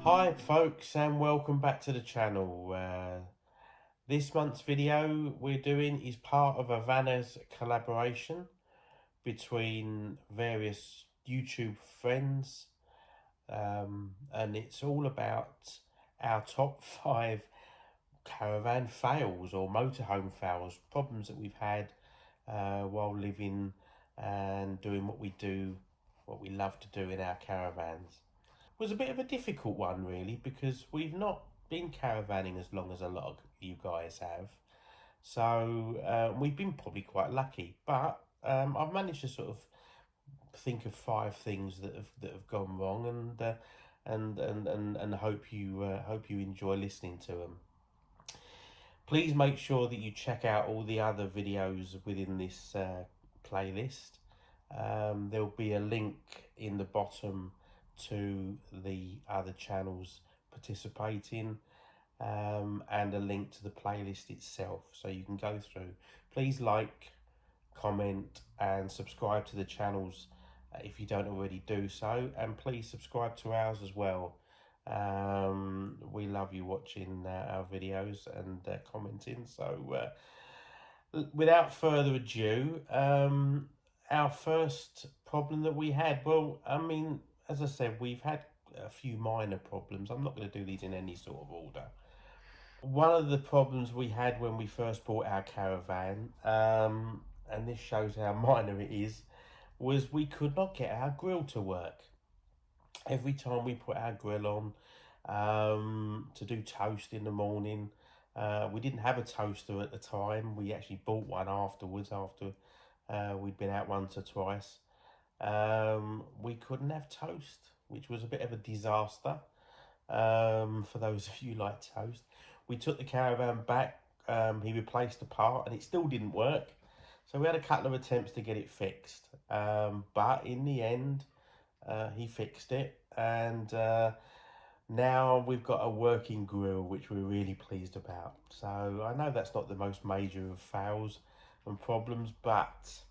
Hi folks, and welcome back to the channel. This month's video we're doing is part of a Vanners collaboration between various YouTube friends, and it's all about our top 5 caravan fails or motorhome fails, problems that we've had while living and doing what we do, what we love to do in our caravans. Was a bit of a difficult one really, because we've not been caravanning as long as a lot of you guys have. So we've been probably quite lucky, but I've managed to sort of think of 5 things that have gone wrong, and hope you enjoy listening to them. Please make sure that you check out all the other videos within this playlist. There'll be a link in the bottom to the other channels participating, and a link to the playlist itself, so you can go through. Please like, comment and subscribe to the channels if you don't already do so, and please subscribe to ours as well. We love you watching our videos and commenting. So without further ado, our first problem that we had, well, I mean, as I said, we've had a few minor problems. I'm not going to do these in any sort of order. One of the problems we had when we first bought our caravan, and this shows how minor it is, was we could not get our grill to work. Every time we put our grill on to do toast in the morning, we didn't have a toaster at the time. We actually bought one afterwards, after we'd been out once or twice. We couldn't have toast, which was a bit of a disaster for those of you who like toast. We took the caravan back. He replaced the part and it still didn't work. So we had a couple of attempts to get it fixed. But in the end, he fixed it. And now we've got a working grill, which we're really pleased about. So I know that's not the most major of fails and problems, but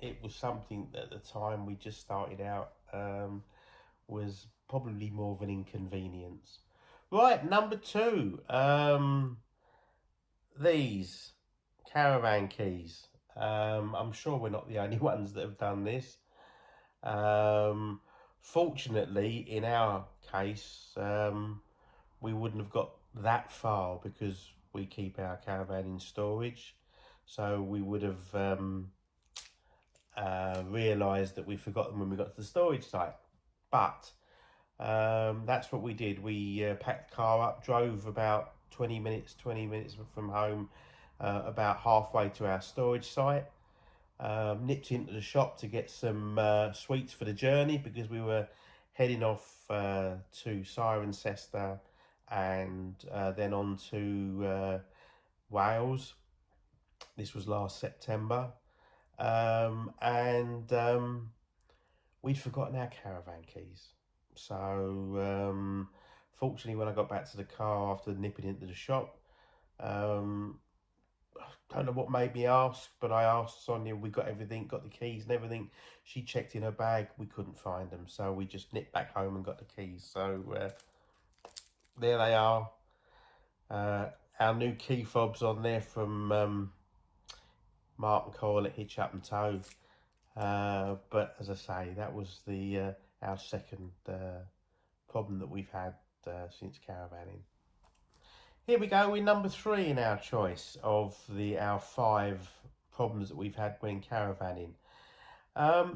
it was something that at the time we just started out was probably more of an inconvenience. Right, number 2, these caravan keys. I'm sure we're not the only ones that have done this. Fortunately, in our case, we wouldn't have got that far because we keep our caravan in storage. So we would have realised that we forgot them when we got to the storage site. But that's what we did. We packed the car up, drove about 20 minutes from home, about halfway to our storage site. Nipped into the shop to get some sweets for the journey, because we were heading off to Cirencester and then on to Wales. This was last September, and we'd forgotten our caravan keys. So fortunately, when I got back to the car after nipping into the shop, don't know what made me ask, but I asked Sonia. We got everything, got the keys and everything. She checked in her bag. We couldn't find them, so we just nipped back home and got the keys. So there they are. Our new key fobs on there from Mark and Coyle at Hitch Up and Tow. But as I say, that was the our second problem that we've had since caravanning. Here we go with number 3 in our choice of our 5 problems that we've had when caravanning.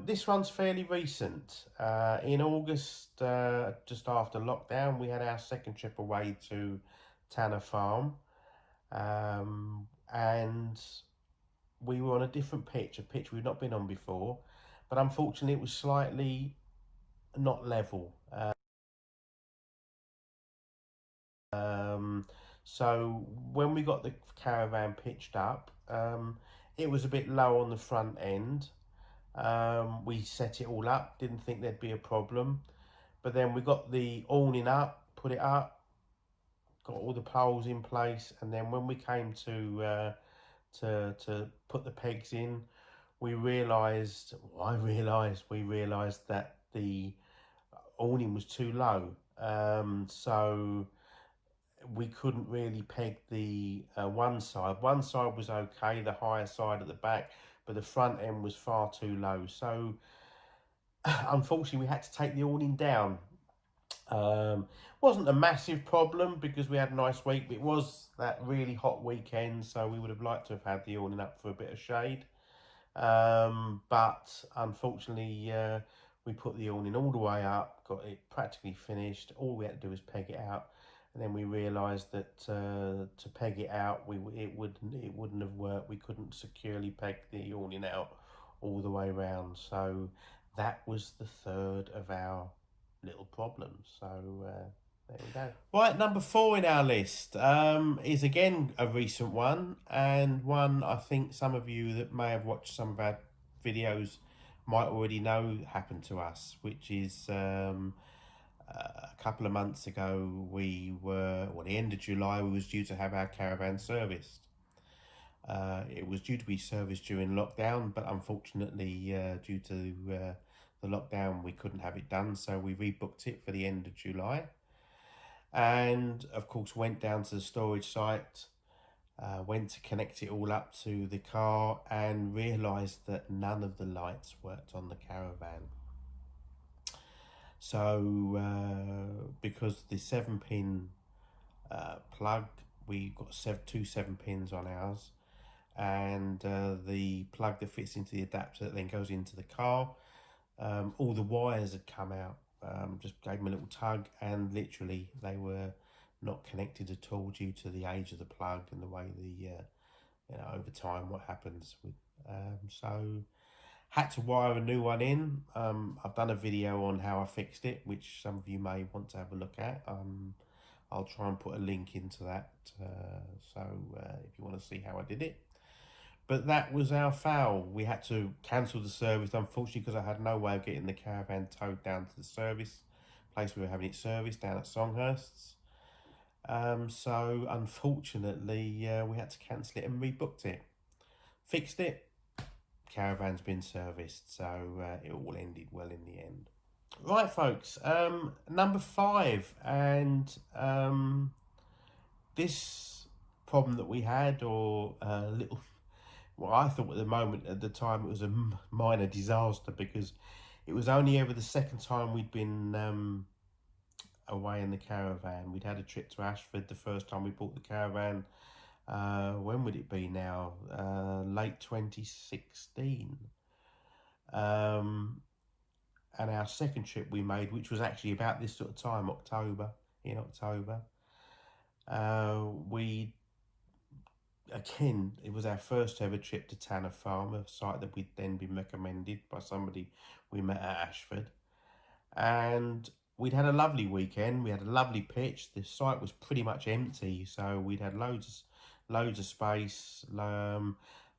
This one's fairly recent. In August, just after lockdown, we had our second trip away to Tanner Farm, and we were on a different pitch, a pitch we've not been on before, but unfortunately it was slightly not level. So when we got the caravan pitched up, it was a bit low on the front end. We set it all up, didn't think there'd be a problem, but then we got the awning up, put it up, got all the poles in place, and then when we came to put the pegs in, we realised that the awning was too low. So we couldn't really peg the one side. One side was okay, the higher side at the back, but the front end was far too low. So unfortunately, we had to take the awning down. Wasn't a massive problem because we had a nice week, but it was that really hot weekend, so we would have liked to have had the awning up for a bit of shade. But unfortunately, we put the awning all the way up, got it practically finished. All we had to do was peg it out, and then we realised that to peg it out, it wouldn't have worked. We couldn't securely peg the awning out all the way around. So that was the third of our little problems. So there we go. Right, number 4 in our list is again a recent one, and one I think some of you that may have watched some of our videos might already know happened to us, which is a couple of months ago, the end of July, we was due to have our caravan serviced. It was due to be serviced during lockdown, but unfortunately, due to the lockdown, we couldn't have it done, so we rebooked it for the end of July. And of course, went down to the storage site, went to connect it all up to the car, and realised that none of the lights worked on the caravan. So because the 7-pin plug, we got two 7-pins on ours, and the plug that fits into the adapter that then goes into the car, all the wires had come out. Just gave them a little tug, and literally they were not connected at all due to the age of the plug and the way over time what happens with so had to wire a new one in. I've done a video on how I fixed it, which some of you may want to have a look at. I'll try and put a link into that, if you want to see how I did it. But that was our foul. We had to cancel the service, unfortunately, because I had no way of getting the caravan towed down to the service place we were having it serviced down at Songhurst's. So unfortunately, we had to cancel it and rebooked it. Fixed it. Caravan's been serviced, so it all ended well in the end. Right, folks. Number 5, and this problem that we had, or little. Well, I thought at the time it was a minor disaster, because it was only ever the second time we'd been away in the caravan. We'd had a trip to Ashford the first time we bought the caravan. When would it be now? Late 2016. And our second trip we made, which was actually about this sort of time, in October, again, it was our first ever trip to Tanner Farm, a site that we'd then been recommended by somebody we met at Ashford. And we'd had a lovely weekend. We had a lovely pitch. The site was pretty much empty, so we'd had loads of space. I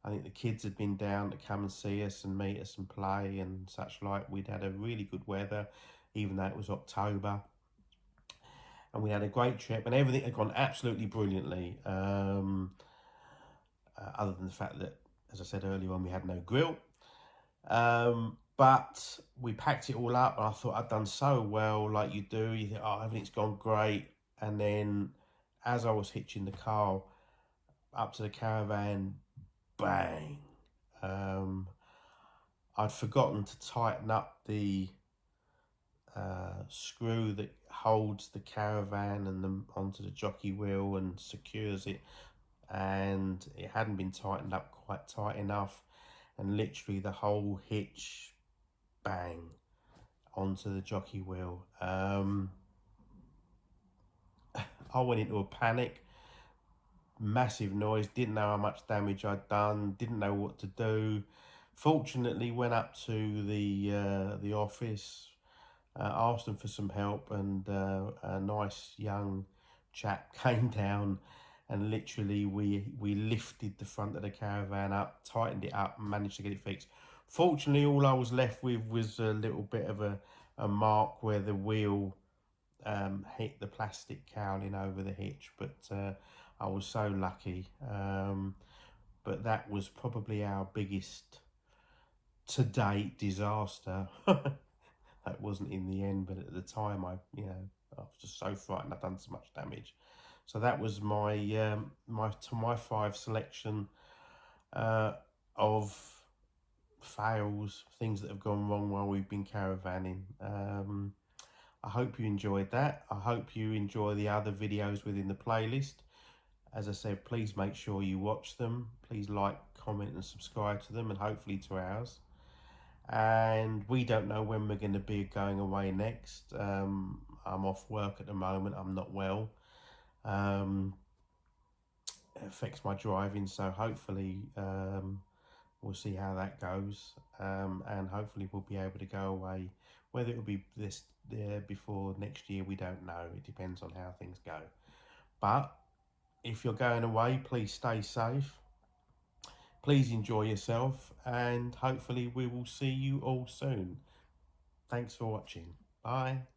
think the kids had been down to come and see us and meet us and play and such like. We'd had a really good weather, even though it was October. And we had a great trip, and everything had gone absolutely brilliantly. Other than the fact that, as I said earlier on, we had no grill. But we packed it all up, and I thought I'd done so well, like you do. You think, oh, everything's gone great. And then as I was hitching the car up to the caravan, bang. I'd forgotten to tighten up the screw that holds the caravan and onto the jockey wheel and secures it, and it hadn't been tightened up quite tight enough, and literally the whole hitch, bang, onto the jockey wheel. I went into a panic, massive noise, didn't know how much damage I'd done, didn't know what to do. Fortunately, went up to the office, asked them for some help, and a nice young chap came down, and literally we lifted the front of the caravan up, tightened it up, and managed to get it fixed. Fortunately, all I was left with was a little bit of a mark where the wheel hit the plastic cowling over the hitch, but I was so lucky. But that was probably our biggest to date disaster. That wasn't in the end, but at the time I I was just so frightened I'd done so much damage. So that was my my 5 selection of fails, things that have gone wrong while we've been caravanning. I hope you enjoyed that. I hope you enjoy the other videos within the playlist. As I said, please make sure you watch them. Please like, comment and subscribe to them, and hopefully to ours. And we don't know when we're going to be going away next. I'm off work at the moment. I'm not well. It affects my driving, so hopefully we'll see how that goes, and hopefully we'll be able to go away. Whether it will be this before next year, we don't know. It depends on how things go. But if you're going away, please stay safe. Please enjoy yourself, and hopefully we will see you all soon. Thanks for watching. Bye.